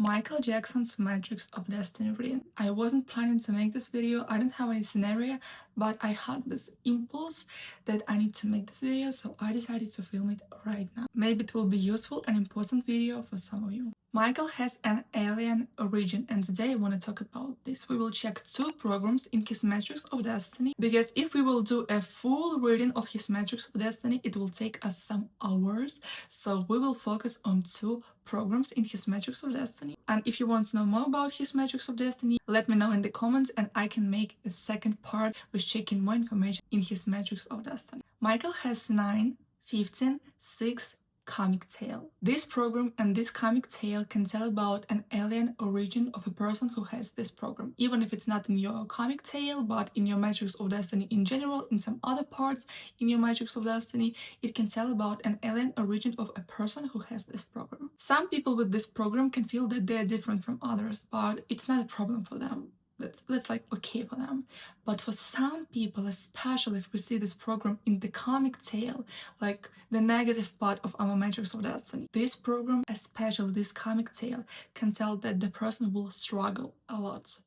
Michael Jackson's Matrix of Destiny reading. I wasn't planning to make this video, I didn't have any scenario, but I had this impulse that I need to make this video, so I decided to film it right now. Maybe it will be useful and important video for some of you. Michael has an alien origin, and today I want to talk about this. We will check 2 programs in his Matrix of Destiny, because if we will do a full reading of his Matrix of Destiny, it will take us some hours, so we will focus on 2 programs in his Matrix of Destiny. And if you want to know more about his Matrix of Destiny, let me know in the comments and I can make a second part with checking more information in his Matrix of Destiny. Michael has 9, 15, 6, comic tale. This program and this comic tale can tell about an alien origin of a person who has this program, even if it's not in your comic tale, but in your Matrix of Destiny in general, in some other parts in your Matrix of Destiny, it can tell about an alien origin of a person who has this program. Some people with this program can feel that they are different from others, but it's not a problem for them. That's like okay for them. But for some people, especially if we see this program in the comic tale, like the negative part of our Matrix of Destiny, this program, especially this comic tale, can tell that the person will struggle a lot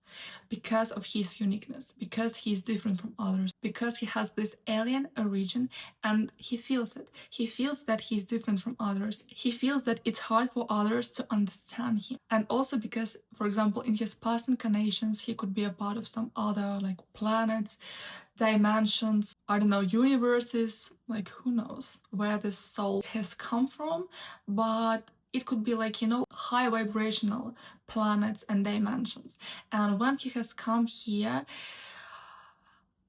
because of his uniqueness, because he's different from others, because he has this alien origin and he feels it. He feels that he's different from others. He feels that it's hard for others to understand him. And also because, for example, in his past incarnations, he could be a part of some other like planets, dimensions, I don't know, universes, like who knows where this soul has come from, but it could be like, you know, high vibrational planets and dimensions. And when he has come here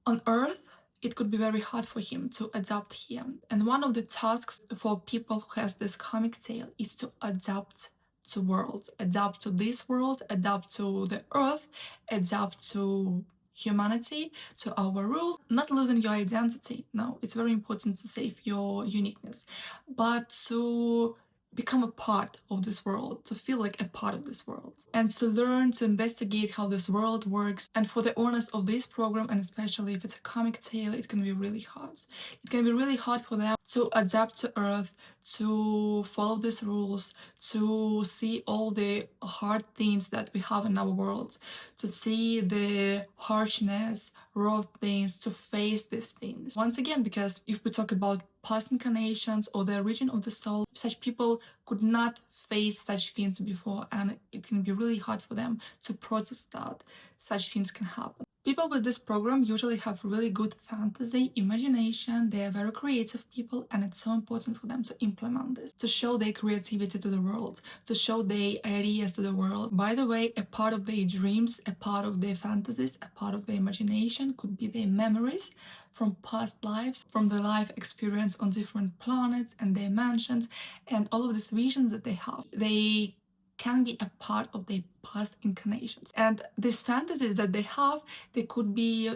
on Earth, it could be very hard for him to adapt here. And one of the tasks for people who has this comic tale is to adapt to worlds, adapt to this world, adapt to the Earth, adapt to humanity, to our rules, not losing your identity. No, it's very important to save your uniqueness, but to become a part of this world, to feel like a part of this world, and to learn to investigate how this world works. And for the owners of this program, and especially if it's a comic tale, it can be really hard. It can be really hard for them to adapt to Earth, to follow these rules, to see all the hard things that we have in our world, to see the harshness, raw things, to face these things. Once again, because if we talk about past incarnations or the origin of the soul, such people could not face such things before, and it can be really hard for them to process that such things can happen. People with this program usually have really good fantasy, imagination, they are very creative people, and it's so important for them to implement this, to show their creativity to the world, to show their ideas to the world. By the way, a part of their dreams, a part of their fantasies, a part of their imagination could be their memories from past lives, from the life experience on different planets and dimensions, and all of these visions that they have. They can be a part of their past incarnations. And these fantasies that they have, they could be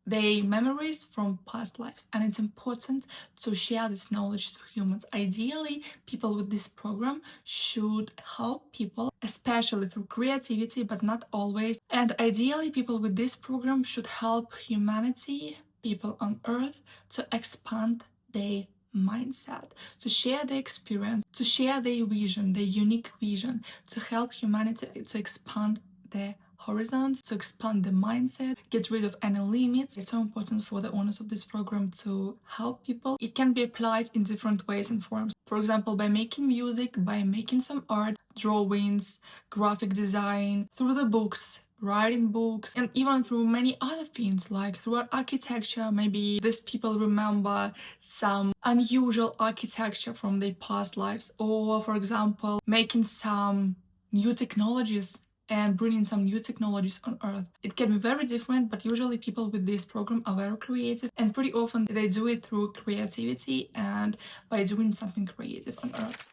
their memories from past lives. And it's important to share this knowledge to humans. Ideally, people with this program should help people, especially through creativity, but not always. And ideally, people with this program should help humanity, people on Earth, to expand their mindset, to share their experience, to share their vision, their unique vision, to help humanity to expand their horizons, to expand the mindset, get rid of any limits. It's so important for the owners of this program to help people. It can be applied in different ways and forms. For example, by making music, by making some art, drawings, graphic design, through the books, writing books, and even through many other things, like through architecture. Maybe these people remember some unusual architecture from their past lives, or for example, making some new technologies and bringing some new technologies on Earth. It can be very different, but usually people with this program are very creative, and pretty often they do it through creativity and by doing something creative on Earth.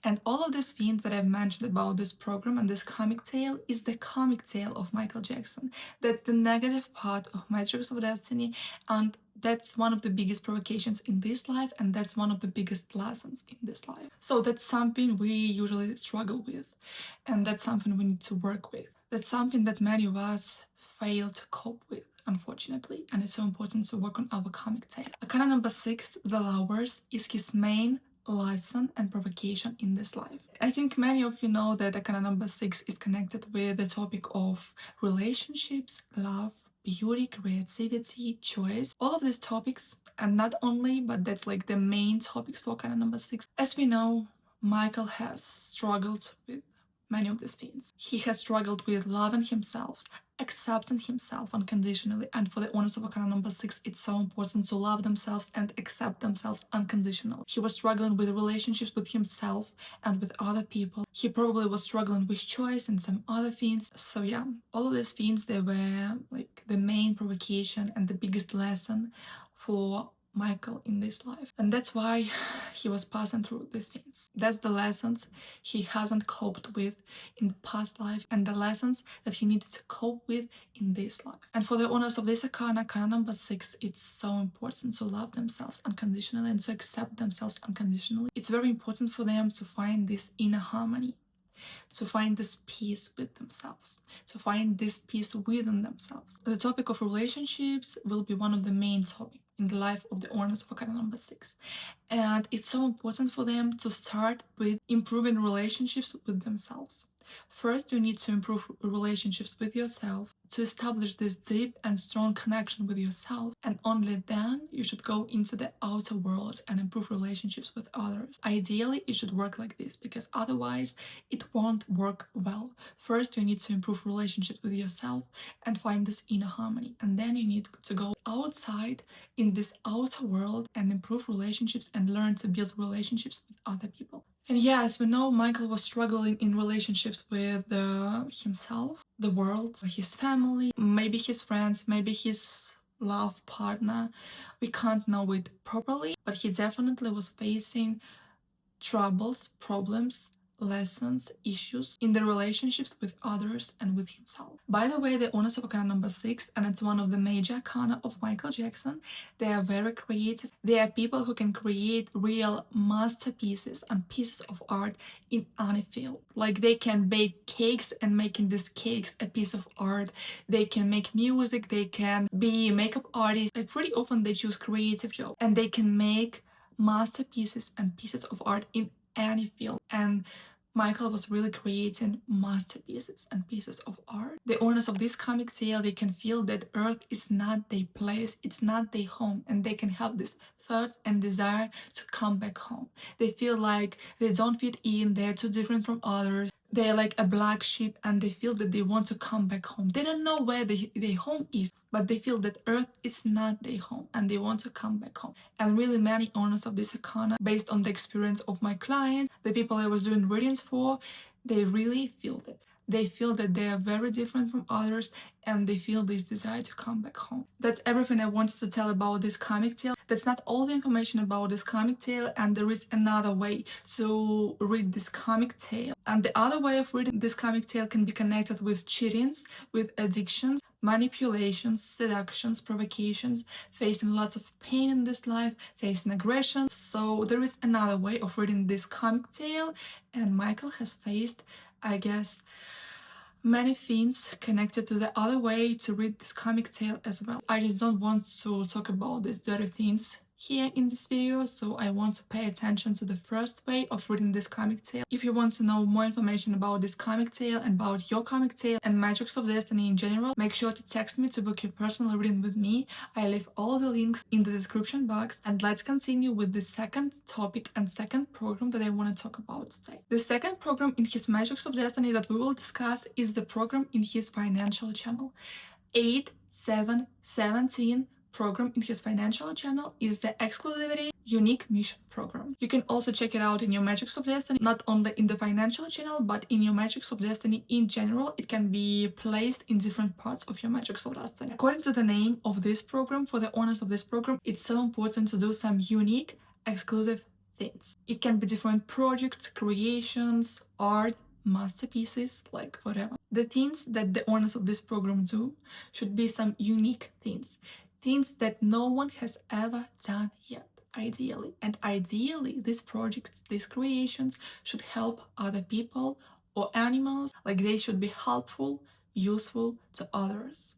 And all of these things that I've mentioned about this program and this comic tale is the comic tale of Michael Jackson. That's the negative part of Matrix of Destiny, and that's one of the biggest provocations in this life, and that's one of the biggest lessons in this life. So that's something we usually struggle with, and that's something we need to work with. That's something that many of us fail to cope with. unfortunately, and it's so important to work on our karmic tail. Arcana number 6, the Lovers, is his main lesson and provocation in this life. I think many of you know that Arcana number 6 is connected with the topic of relationships, love, beauty, creativity, choice, all of these topics, and not only, but that's like the main topics for Arcana number 6. As we know, Michael has struggled with many of these things. He has struggled with loving himself, accepting himself unconditionally, and for the owners of Arcana number 6, it's so important to love themselves and accept themselves unconditionally. He was struggling with relationships with himself and with other people. He probably was struggling with choice and some other things. So yeah, all of these things, they were like the main provocation and the biggest lesson for Michael in this life, and that's why he was passing through these things. That's the lessons he hasn't coped with in the past life, and the lessons that he needed to cope with in this life. And for the owners of this Arcana number 6, it's so important to love themselves unconditionally and to accept themselves unconditionally. It's very important for them to find this inner harmony, to find this peace with themselves, to find this peace within themselves. The topic of relationships will be one of the main topics in the life of the owners of Arcana number 6. And it's so important for them to start with improving relationships with themselves. First, you need to improve relationships with yourself, to establish this deep and strong connection with yourself, and only then you should go into the outer world and improve relationships with others. Ideally, it should work like this, because otherwise it won't work well. First, you need to improve relationships with yourself and find this inner harmony, and then you need to go outside in this outer world and improve relationships and learn to build relationships with other people. And yeah, as we know, Michael was struggling in relationships with himself, the world, his family, maybe his friends, maybe his love partner. We can't know it properly, but he definitely was facing troubles, problems, lessons, issues in the relationships with others and with himself. By the way, the owners of Arcana number 6, and it's one of the major arcana of Michael Jackson, they are very creative. They are people who can create real masterpieces and pieces of art in any field. Like, they can bake cakes and making these cakes a piece of art. They can make music, they can be makeup artists. Like, pretty often they choose creative jobs, and they can make masterpieces and pieces of art in any field. And Michael was really creating masterpieces and pieces of art. The owners of this karmic tale, they can feel that Earth is not their place, it's not their home, and they can have this thoughts and desire to come back home. They feel like they don't fit in, they're too different from others. They're like a black sheep, and they feel that they want to come back home. They don't know where their home is, but they feel that Earth is not their home and they want to come back home. And really many owners of this arcana, based on the experience of my clients, the people I was doing readings for, they really feel this. They feel that they are very different from others, and they feel this desire to come back home. That's everything I wanted to tell about this karmic tale. That's not all the information about this karmic tale, and there is another way to read this karmic tale. And the other way of reading this karmic tale can be connected with cheatings, with addictions, manipulations, seductions, provocations, facing lots of pain in this life, facing aggression. So there is another way of reading this karmic tale, and Michael has faced, I guess, many things connected to the other way to read this karmic tale as well. I just don't want to talk about these dirty things here in this video, so I want to pay attention to the first way of reading this karmic tale. If you want to know more information about this karmic tale and about your karmic tale and Magics of Destiny in general, make sure to text me to book your personal reading with me. I leave all the links in the description box, and let's continue with the second topic and second program that I want to talk about today. The second program in his Magics of Destiny that we will discuss is the program in his financial channel. 8-7-17 program in his financial channel is the Exclusivity Unique Mission program. You can also check it out in your Magics of Destiny, not only in the financial channel, but in your Magics of Destiny in general. It can be placed in different parts of your Magics of Destiny. According to the name of this program, for the owners of this program, it's so important to do some unique, exclusive things. It can be different projects, creations, art, masterpieces, like whatever. The things that the owners of this program do should be some unique things that no one has ever done yet, ideally. And ideally, these projects, these creations should help other people or animals. Like, they should be helpful, useful to others.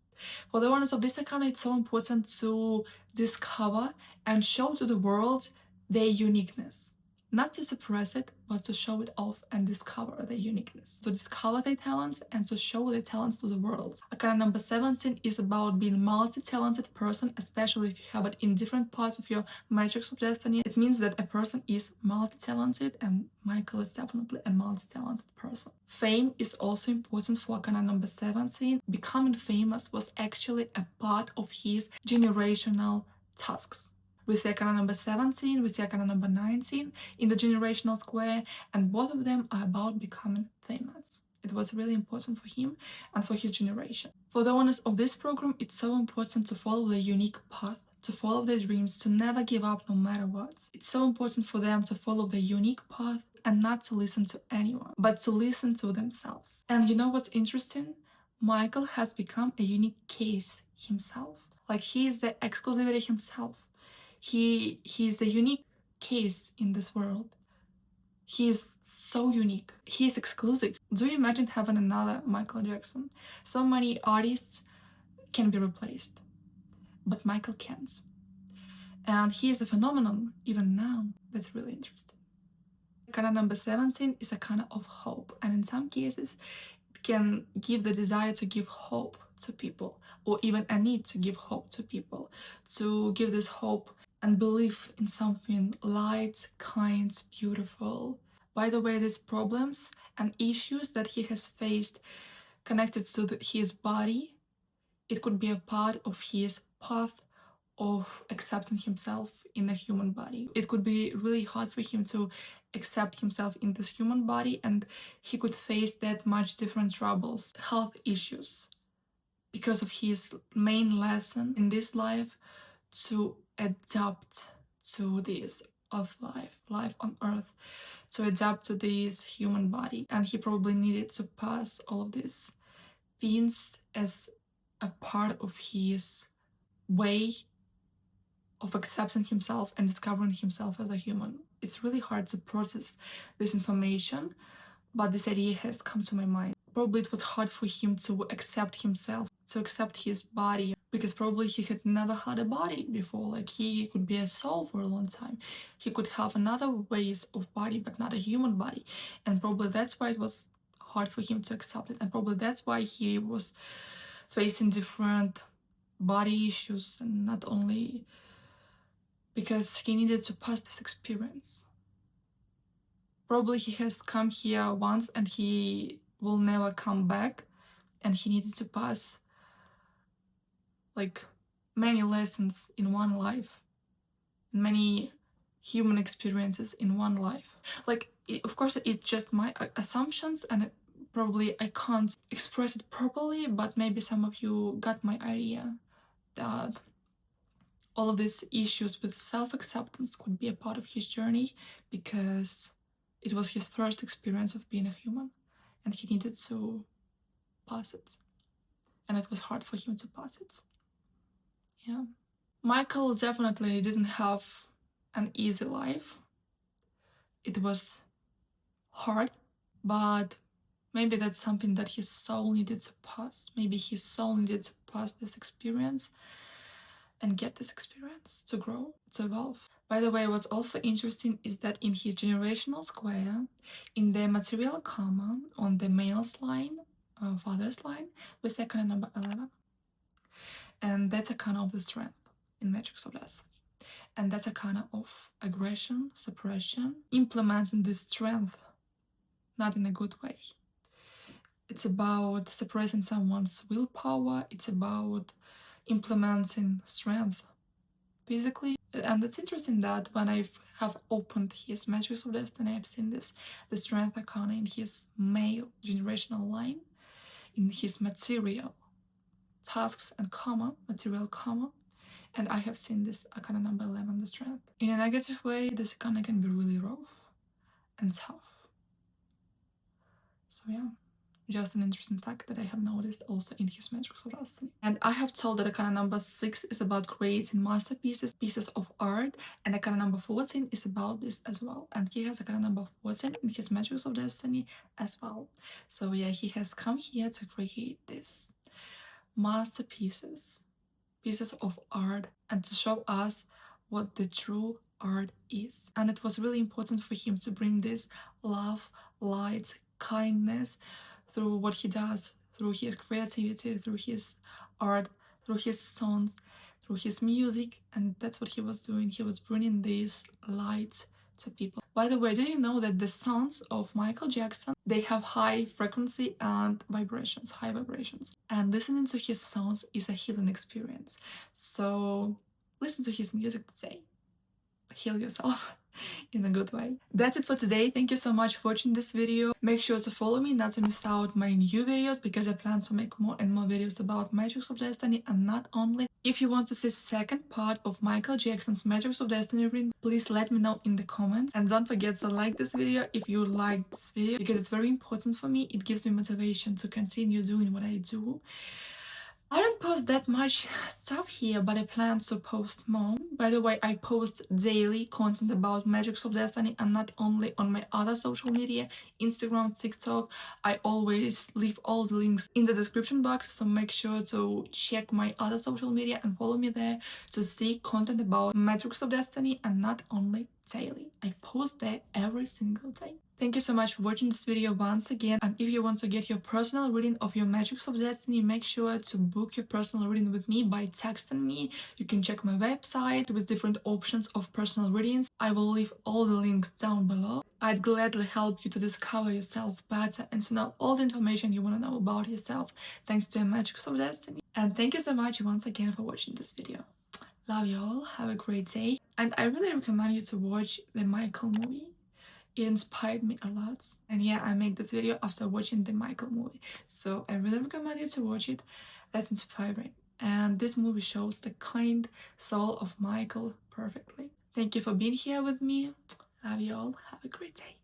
For the owners of this account, it's so important to discover and show to the world their uniqueness. Not to suppress it, but to show it off and discover their uniqueness. To discover their talents and to show their talents to the world. Account number 17 is about being a multi-talented person, especially if you have it in different parts of your matrix of destiny. It means that a person is multi-talented, and Michael is definitely a multi-talented person. Fame is also important for account number 17. Becoming famous was actually a part of his generational tasks. We see arcana number 17, we see arcana number 19 in the generational square, and both of them are about becoming famous. It was really important for him and for his generation. For the owners of this program, it's so important to follow their unique path, to follow their dreams, to never give up no matter what. It's so important for them to follow their unique path and not to listen to anyone, but to listen to themselves. And you know what's interesting? Michael has become a unique case himself. Like, he is the exclusivity himself. He's the unique case in this world. He's so unique. He's exclusive. Do you imagine having another Michael Jackson? So many artists can be replaced, but Michael can't. And he is a phenomenon even now. That's really interesting. Arcana number 17 is a kind of hope, and in some cases it can give the desire to give hope to people, or even a need to give hope to people, to give this hope and believe in something light, kind, beautiful. By the way, these problems and issues that he has faced connected to his body, it could be a part of his path of accepting himself in a human body. It could be really hard for him to accept himself in this human body, and he could face that much different troubles, health issues, because of his main lesson in this life, to adapt to this of life on earth, to adapt to this human body. And he probably needed to pass all of these things as a part of his way of accepting himself and discovering himself as a human. It's really hard to process this information, but this idea has come to my mind. Probably it was hard for him to accept himself, to accept his body, because probably he had never had a body before. Like, he could be a soul for a long time. He could have another ways of body, but not a human body. And probably that's why it was hard for him to accept it. And probably that's why he was facing different body issues, and not only because he needed to pass this experience. Probably he has come here once and he will never come back, and he needed to pass like many lessons in one life, many human experiences in one life. Like, of course, it's just my assumptions, and probably I can't express it properly, but maybe some of you got my idea that all of these issues with self-acceptance could be a part of his journey, because it was his first experience of being a human, and he needed to pass it. And it was hard for him to pass it. Yeah. Michael definitely didn't have an easy life. It was hard, but maybe that's something that his soul needed to pass. Maybe his soul needed to pass this experience and get this experience to grow, to evolve. By the way, what's also interesting is that in his generational square, in the material karma, on the male's line, father's line, we see arcana number 11. And that's arcana of the strength in Matrix of Destiny. And that's arcana of aggression, suppression, implementing this strength, not in a good way. It's about suppressing someone's willpower. It's about implementing strength physically. And it's interesting that when I have opened his Matrix of Destiny, I've seen the strength arcana in his male generational line, in his material tasks and karma, material karma, and I have seen this arcana number 11, the strength. In a negative way, this arcana can be really rough and tough. So yeah, just an interesting fact that I have noticed also in his Matrix of Destiny. And I have told that arcana number 6 is about creating masterpieces, pieces of art, and arcana number 14 is about this as well. And he has arcana number 14 in his Matrix of Destiny as well. So yeah, he has come here to create this. masterpieces, pieces of art, and to show us what the true art is. And it was really important for him to bring this love, light, kindness through what he does, through his creativity, through his art, through his songs, through his music. And that's what he was doing. He was bringing this light to people. By the way, do you know that the songs of Michael Jackson, they have high frequency and vibrations, high vibrations. And listening to his songs is a healing experience. So listen to his music today. Heal yourself in a good way. That's it for today. Thank you so much for watching this video. Make sure to follow me not to miss out my new videos, because I plan to make more and more videos about Matrix of Destiny, and not only. If you want to see second part of Michael Jackson's Matrix of Destiny reading, please let me know in the comments. And don't forget to like this video if you like this video, because it's very important for me. It gives me motivation to continue doing what I do. I don't post that much stuff here, but I plan to post more. By the way, I post daily content about Matrix of Destiny, and not only on my other social media, Instagram, TikTok. I always leave all the links in the description box, so make sure to check my other social media and follow me there to see content about Matrix of Destiny, and not only daily. I post there every single day. Thank you so much for watching this video once again, and if you want to get your personal reading of your Matrix of Destiny, make sure to book your personal reading with me by texting me. You can check my website with different options of personal readings. I will leave all the links down below. I'd gladly help you to discover yourself better and to know all the information you want to know about yourself thanks to a Matrix of Destiny. And thank you so much once again for watching this video. Love you all, have a great day, and I really recommend you to watch the Michael movie. It inspired me a lot, and yeah, I make this video after watching the Michael movie, so I really recommend you to watch it. That's inspiring, and this movie shows the kind soul of Michael perfectly. Thank you for being here with me. Love you all, have a great day.